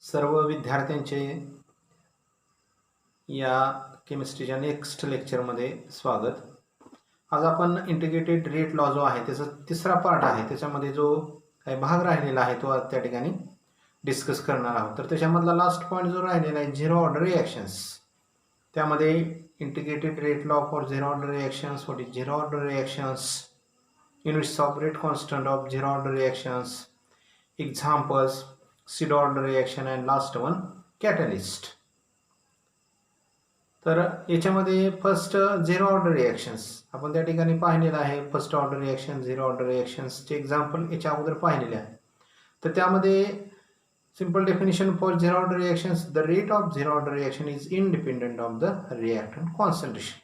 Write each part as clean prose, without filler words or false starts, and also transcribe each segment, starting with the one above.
सर्व विद्यार्थ्यांचे या केमिस्ट्रीच्या नेक्स्ट लेक्चरमध्ये स्वागत. आज आपण इंटिग्रेटेड रेट लॉ जो आहे त्याचा तिसरा पार्ट आहे, त्याच्यामध्ये जो काही भाग राहिलेला आहे तो आज त्या ठिकाणी डिस्कस करणार आहोत. तर त्याच्यामधला लास्ट पॉईंट जो राहिलेला आहे झिरो ऑर्डर रिॲक्शन्स, त्यामध्ये integrated rate law for zero order reactions, what is zero order reactions, units of rate constant of zero order reactions, examples, pseudo order reaction and last one catalyst. तर याच्यामध्ये first zero order reactions आपण त्या ठिकाणी पाहिलेलं आहे. First order reaction, zero order रिॲक्शन्सचे example याच्या अगोदर पाहिलेले आहे. तर त्यामध्ये simple definition for zero order reactions, the rate of zero order reaction is independent of the reactant concentration.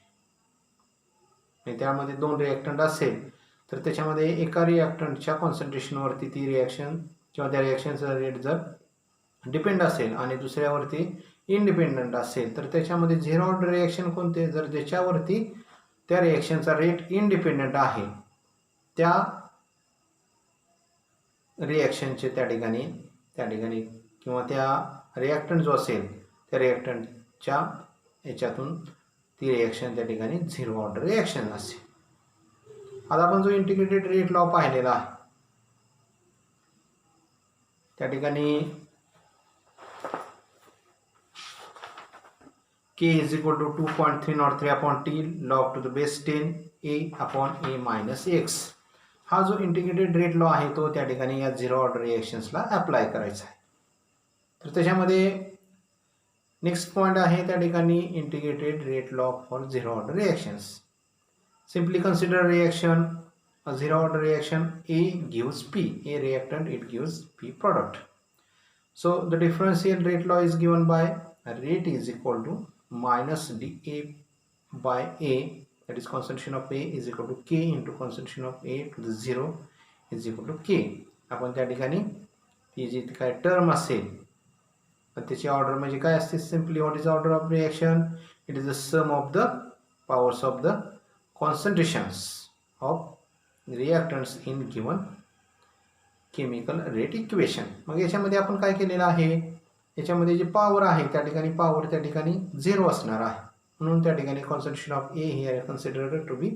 त्यामध्ये दोन रिॲक्टंट असेल तर त्याच्यामध्ये एका रिॲक्टंटच्या कॉन्सन्ट्रेशनवरती ती रिॲक्शन किंवा त्या रिॲक्शनचा रेट जर डिपेंड असेल आणि दुसऱ्यावरती इंडिपेंडंट असेल तर त्याच्यामध्ये झिरो ऑर्डर रिॲक्शन कोणते, जर ज्याच्यावरती त्या रिॲक्शनचा रेट इंडिपेंडंट आहे त्या रिॲक्शनचे त्या ठिकाणी किंवा त्या रिॲक्टंट जो असेल त्या रिॲक्टंटच्या याच्यातून ती रिॲक्शन त्या ठिकाणी झिरो ऑर्डर रिॲक्शन असेल. आता आपण जो इंटिग्रेटेड रेट लॉ पाहिलेला आहे त्या ठिकाणी K is equal to 2.303 upon T log to the base 10 A upon A minus X. हा जो इंटिग्रेटेड रेट लॉ आहे तो त्या ठिकाणी या झिरो ऑर्डर रिॲक्शन्सला अप्लाय करायचा आहे. तर त्याच्यामध्ये नेक्स्ट पॉईंट आहे त्या ठिकाणी integrated rate law for zero order reactions. Simply consider reaction, a zero order reaction, A gives P, A reactant, it gives P product. So the differential rate law is given by rate is equal to minus dA by A, that is concentration of A is equal to K into concentration of A to the 0 is equal to K. आपण त्या ठिकाणी ही जी काय term असेल त्याची order म्हणजे काय असते, simply what is order of reaction, it is the sum of the powers of the concentrations of reactants in given chemical rate equation. मग याच्यामध्ये आपण काय केलेलं आहे, याच्यामध्ये जे पॉवर आहे त्या ठिकाणी पॉवर त्या ठिकाणी झिरो असणार आहे, म्हणून त्या ठिकाणी concentration of A here considered to be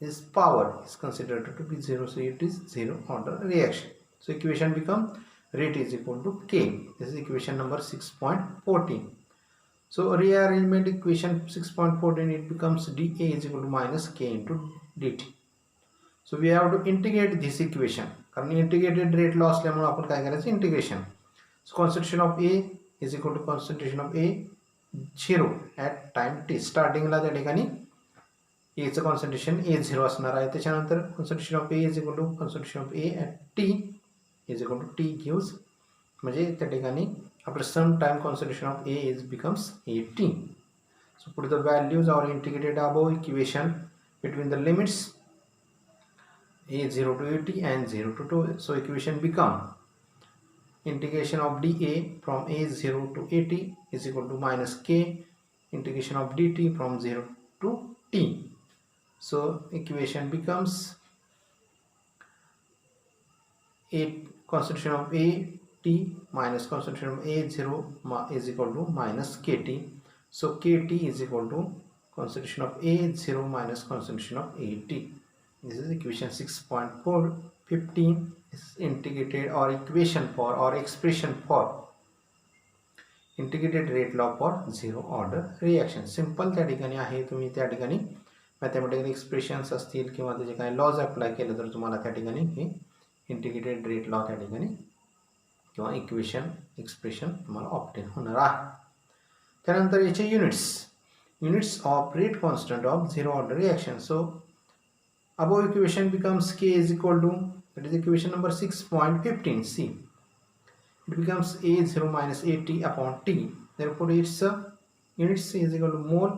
this power is considered to be zero, so it is zero order reaction. So equation become rate is equal to K. This is equation number 6.14. So rearrangement equation 6.14, it becomes dA is equal to minus k into dt. So we have to integrate this equation, कारण integrated rate law असल्यामुळे आपण काय करायचं, integration. So concentration of A is equal to concentration of A zero at time t. स्टार्टिंगला त्या ठिकाणी एचं concentration A zero असणार आहे, त्याच्यानंतर concentration of A is equal to concentration of A at t is equal to t gives, म्हणजे त्या ठिकाणी after some time concentration of A is becomes 18. So put the values or integrated above equation between the limits A0 to 80 and 0 to 2. So equation become integration of dA from A0 to 80 is equal to minus K integration of dt from 0 to T. So equation becomes a concentration of A T minus concentration of A0 is equal to minus KT. So KT is equal to concentration of A0 minus concentration of AT. This is equation 6.415 is integrated or equation for or expression for integrated rate law for zero order reaction. Simple त्या ठिकाणी आहे, तुम्ही त्या ठिकाणी mathematical expressions असतील किंवा त्याचे काही लॉज अप्लाय केले तर तुम्हाला त्या ठिकाणी हे इंटिग्रेटेड रेट लॉ त्या ठिकाणी किंवा इक्वेशन एक्सप्रेशन तुम्हाला ऑप्टेन होणार आहे. त्यानंतर याचे units of rate constant of zero order reaction. So above equation becomes K is equal to, that is equation number 6.15 C. It becomes A0 minus AT upon T. Therefore its units is equal to mole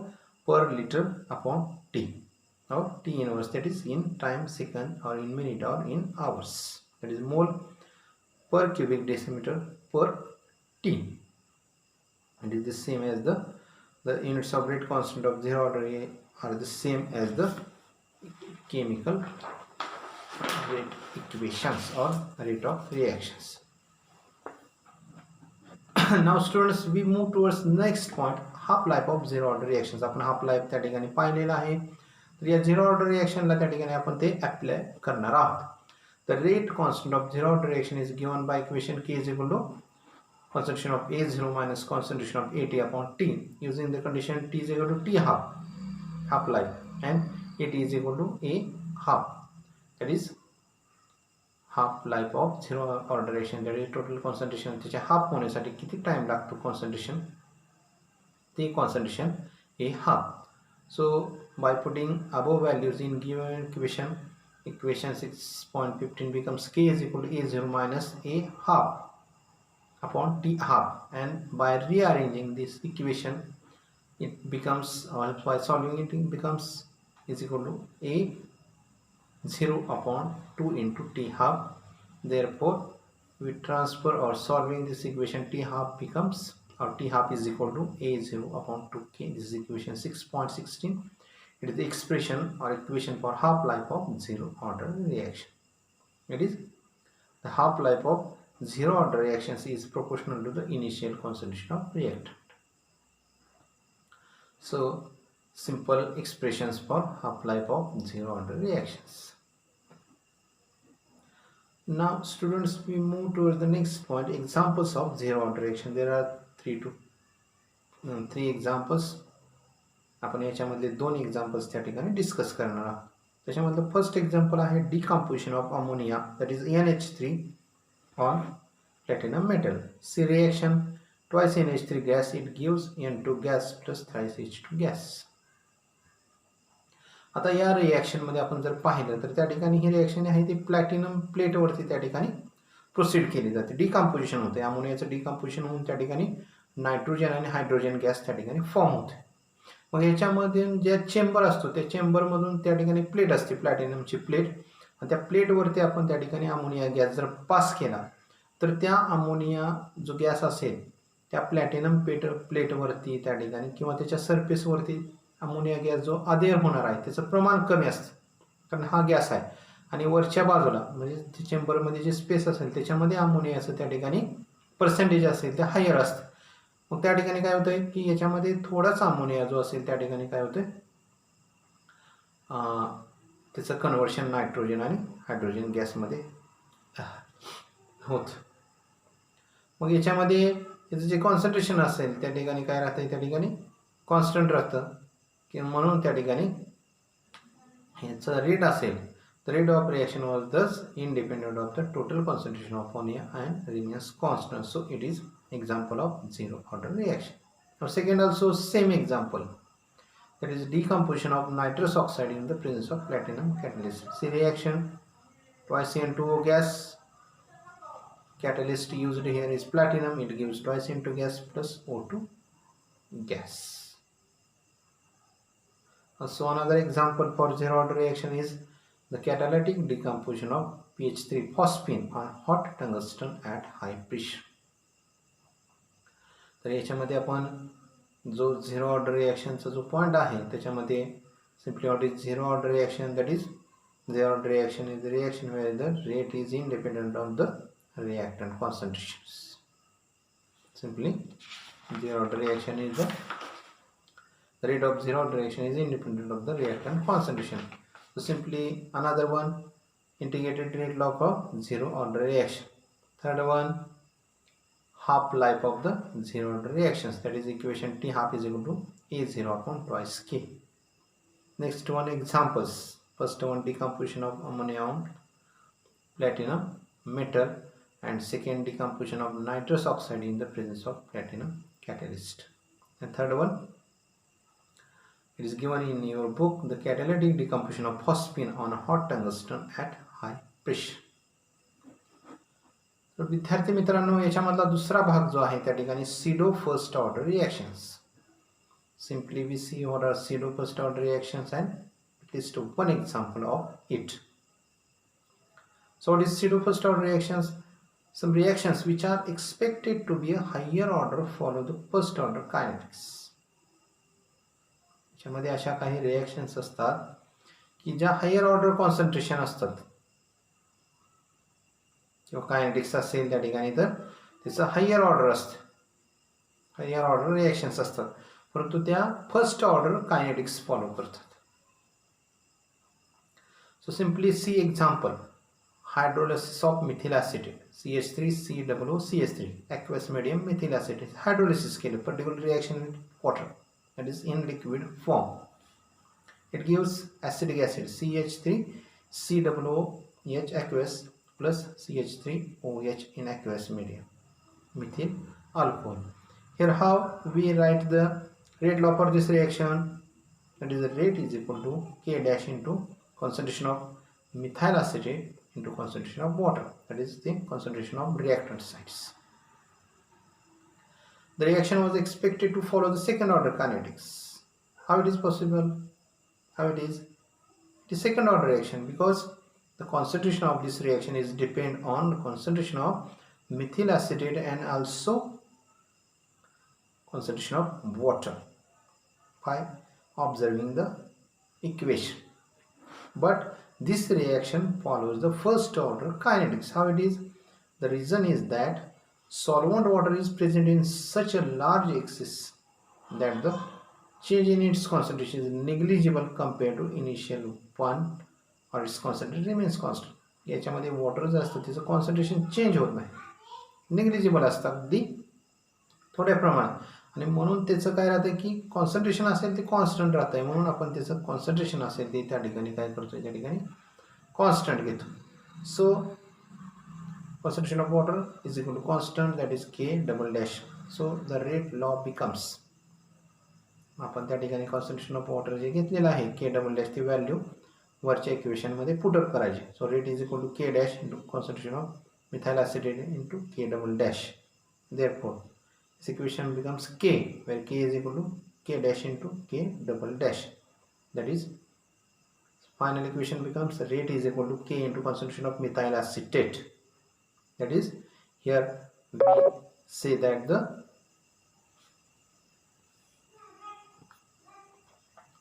per liter upon T, or T inverse, that is in time, second, or in minute, or in hours, that is mole per cubic decimeter per T. It is the same as the units of rate constant of zero order are the same as the chemical rate equations or rate of reactions. Now students we move towards next point, half life of zero order reactions. आपण half life त्या ठिकाणी पाहिलेला आहे. तर या zero order रिएक्शनला त्या ठिकाणी आपण ते अप्लाय करणार आहोत. The rate constant of zero order reaction is given by equation K is equal to concentration of A0 minus concentration of AT upon T using the condition T is equal to T half life and AT is equal to A half, that is half life of zero order reaction, that is total concentration त्याच्या half होण्यासाठी किती time लागतो concentration, ते concentration A half. So by putting above values in given equation 6.15 becomes K is equal to A0 minus A half upon T half, and by rearranging this equation it becomes, by solving it becomes is equal to A 0 upon 2 into T half. Therefore we transfer or solving this equation T half becomes, or T half is equal to A 0 upon 2K. This is equation 6.16. It is the expression or equation for half life of zero order reaction. It is the half life of zero order reactions is proportional to the initial concentration of reactant. So simple expressions for half life of zero order reactions. Now students, we move towards the next point, examples of zero order reaction. There are three examples. आपण याच्यामध्ये 2 examples त्या ठिकाणी discuss करणार आहोत. त्याच्यामधलं first example आहे decomposition of ammonia, that is NH3 on platinum metal. See reaction, twice NH3 gas, it gives N2 gas plus thrice H2 gas. आता या रिएक्शन मध्ये आपण जर पाहिलं तर त्या ठिकाणी ही रिएक्शन आहे ती प्लॅटिनम प्लेटवरती त्या ठिकाणी प्रोसीड केली जाते. डिकम्पोजिशन होते, अमोनियाचं डिकम्पोजिशन होऊन त्या ठिकाणी नायट्रोजन आणि हायड्रोजन गॅस त्या ठिकाणी फॉर्म होते. मग याच्यामध्ये जे चेंबर असतो त्या चेंबरमधून त्या ठिकाणी प्लेट असते, प्लॅटिनमची प्लेट, आणि त्या प्लेटवरती आपण त्या ठिकाणी अमोनिया गॅस जर पास केला तर त्या अमोनिया जो गॅस असेल त्या प्लॅटिनम प्लेटवरती त्या ठिकाणी किंवा त्याच्या सरफेसवरती अमोनिया गॅस जो अधेर होणार आहे त्याचं प्रमाण कमी असतं, कारण हा गॅस आहे. आणि वरच्या बाजूला म्हणजे चेंबरमध्ये जे स्पेस असेल त्याच्यामध्ये अमोनियाचं त्या ठिकाणी पर्सेंटेज असेल ते हायर असतं. मग त्या ठिकाणी काय होतंय की याच्यामध्ये थोडाच अमोनिया जो असेल त्या ठिकाणी काय होतंय, त्याचं कन्व्हर्शन नायट्रोजन आणि हायड्रोजन गॅसमध्ये होत. मग याच्यामध्ये याचं जे कॉन्सन्ट्रेशन असेल त्या ठिकाणी काय राहतं, त्या ठिकाणी कॉन्स्टंट राहतं, की म्हणून त्या ठिकाणी ह्याचं रेट असेल, the rate of reaction was thus independent of the total concentration of ammonia and remains constant. So it is example of zero order reaction. Now second also same example, that is decomposition of nitrous oxide in the presence of platinum catalyst. See reaction, twice N2O gas, catalyst used here is platinum, it gives twice N2 gas plus O2 gas. So another example for zero order reaction is the catalytic decomposition of PH3 phosphine on hot tungsten at high pressure. तर याच्यामध्ये आपण जो zero order रिएक्शनचा जो point आहे त्याच्यामध्ये simply what is zero order reaction, that is zero order reaction is the reaction where the rate is independent of the reactant concentrations. Simply zero order reaction is the rate of zero order reaction is independent of the reactant concentration. So simply another one, integrated rate law of zero order reaction. Third one, half life of the zero order reactions, that is equation T half is equal to A0 upon twice K. Next one, examples. First one, decomposition of ammonia on platinum metal, and second, decomposition of nitrous oxide in the presence of platinum catalyst. And third one, it is given in your book, the catalytic decomposition of phosphine on hot tungsten at high pressure. तर विद्यार्थी मित्रांनो, याच्यामधला दुसरा भाग जो आहे त्या ठिकाणी pseudo first order reactions. Simply we see what are pseudo first order reactions and at least one example of it. So what is pseudo first order reactions? Some reactions which are expected to be a higher order follow the first order kinetics. याच्यामध्ये अशा काही reactions असतात की ज्या higher order concentration असतात किंवा kinetics असेल त्या ठिकाणी तर त्याचं हायर ऑर्डर असतं. हायर ऑर्डर रिॲक्शन्स असतात, परंतु त्या फर्स्ट ऑर्डर कायनेटिक्स फॉलो करतात. So simply see example. Hydrolysis of methyl acetate CH3COOCH3 aqueous medium methyl acetate hydrolysis केले particular reaction with water, that is in liquid form. It gives acetic acid CH3COOH aqueous plus CH3OH in aqueous medium methyl alcohol. Here how we write the rate law for this reaction, that is the rate is equal to K dash into concentration of methyl acetate into concentration of water, that is the concentration of reactant sites. The reaction was expected to follow the second order kinetics. How it is possible? How it is? It is second order reaction because the concentration of this reaction is depend on the concentration of methyl acetate and also concentration of water by observing the equation. But this reaction follows the first order kinetics. How it is? The reason is that solvent water is present in such a large excess that the change in its concentration is negligible compared to initial one, or its concentration remains constant. याच्यामध्ये water जे असतं त्याचं concentration change होत नाही, negligible असतं, अगदी थोड्या प्रमाणात, आणि म्हणून त्याचं काय राहतं की कॉन्सन्ट्रेशन असेल ते कॉन्स्टंट राहतं आहे, म्हणून आपण त्याचं कॉन्सन्ट्रेशन असेल ते त्या ठिकाणी काय करतो, त्या ठिकाणी कॉन्स्टंट घेतो. सो concentration of water is equal to constant, that is K double dash. So the rate law becomes, आपण त्या ठिकाणी कॉन्सन्ट्रेशन ऑफ वॉटर जे घेतलेलं आहे K डबल डॅश ती व्हॅल्यू वरच्या इक्वेशनमध्ये पुटअप करायची. So rate is equal to K dash into concentration of methyl acetate into K double dash. Therefore this equation becomes K, where K is equal to K dash into K double dash. That is final equation becomes rate is equal to K into concentration of methyl acetate. That is, here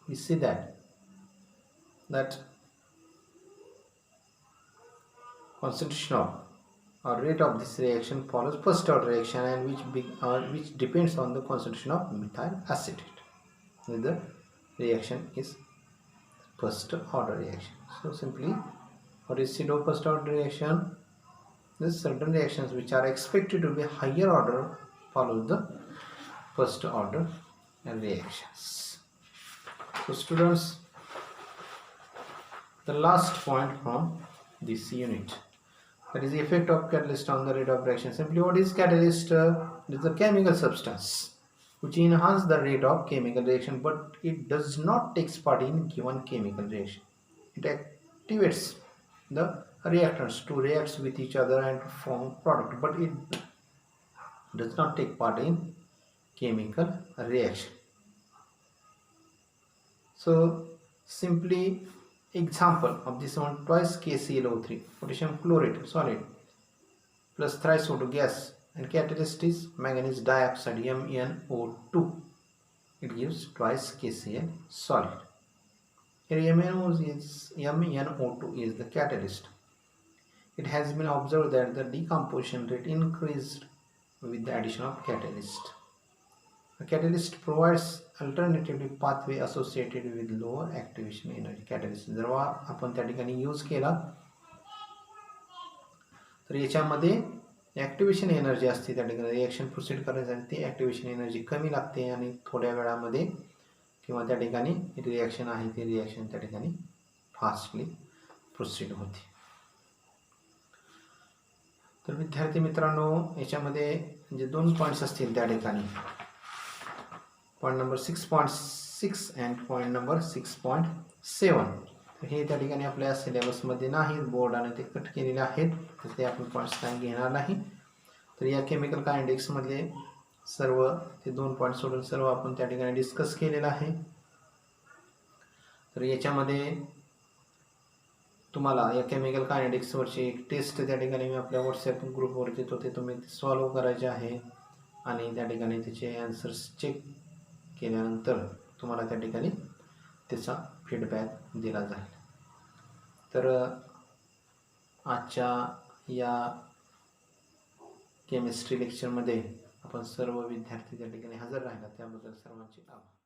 we say that that concentration of or rate of this reaction follows first order reaction, and which depends on the concentration of methyl acetate. The reaction is first order reaction. So simply, what is pseudo first order reaction? These certain reactions which are expected to be higher order follow the first order reactions. So students, the last point from this unit, that is the effect of catalyst on the rate of reaction. Simply, what is catalyst? It is a chemical substance which enhances the rate of chemical reaction, but it does not take part in given chemical reaction. It activates the reactants to react with each other and to form product, but it does not take part in chemical reaction. So simply example of this one, twice KClO3 potassium chlorate solid plus thrice O2 gas, and catalyst is manganese dioxide MnO2. It gives twice KCl solid. Here MnO2 is the catalyst. It has been observed that the decomposition rate increased with the addition of catalyst. A catalyst provides alternative pathway associated with lower activation energy. Catalyst जेव्हा आपण त्या ठिकाणी use केला तर याच्यामध्ये activation energy असते, त्या ठिकाणी रिॲक्शन प्रोसीड करायचं ती ॲक्टिवेशन एनर्जी कमी लागते आणि थोड्या वेळामध्ये किंवा त्या ठिकाणी रिॲक्शन आहे ती रिॲक्शन त्या ठिकाणी फास्टली प्रोसीड होते. तर विद्यार्थी मित्रांनो, याच्यामध्ये जे दोन पॉईंट्स असतील त्या ठिकाणी point number 6.6 and point number 6.7, तर हे त्या ठिकाणी आपल्या सिलेबसमध्ये नाहीत, बोर्डाने ते कट केलेले आहेत, तर ते आपण पॉईंट्स काही घेणार नाही. तर या केमिकल कायनेटिक्समधले सर्व ते दोन पॉईंट सोडून सर्व आपण त्या ठिकाणी डिस्कस केलेलं आहे. तर याच्यामध्ये तुम्हाला या केमिकल कायनेटिक्सवरची एक टेस्ट त्या ठिकाणी मी आपल्या व्हॉट्सॲप ग्रुपवर देतो, ते तुम्ही सॉल्व करायचे आहे आणि त्या ठिकाणी त्याचे आन्सर्स चेक केल्यानंतर तुम्हाला त्या ठिकाणी त्याचा फीडबॅक दिला जाईल. तर आजच्या या केमिस्ट्री लेक्चरमध्ये आपण आपण सर्व विद्यार्थी त्या ठिकाणी हजर राहिला त्याबद्दल सर्वांचे आभार.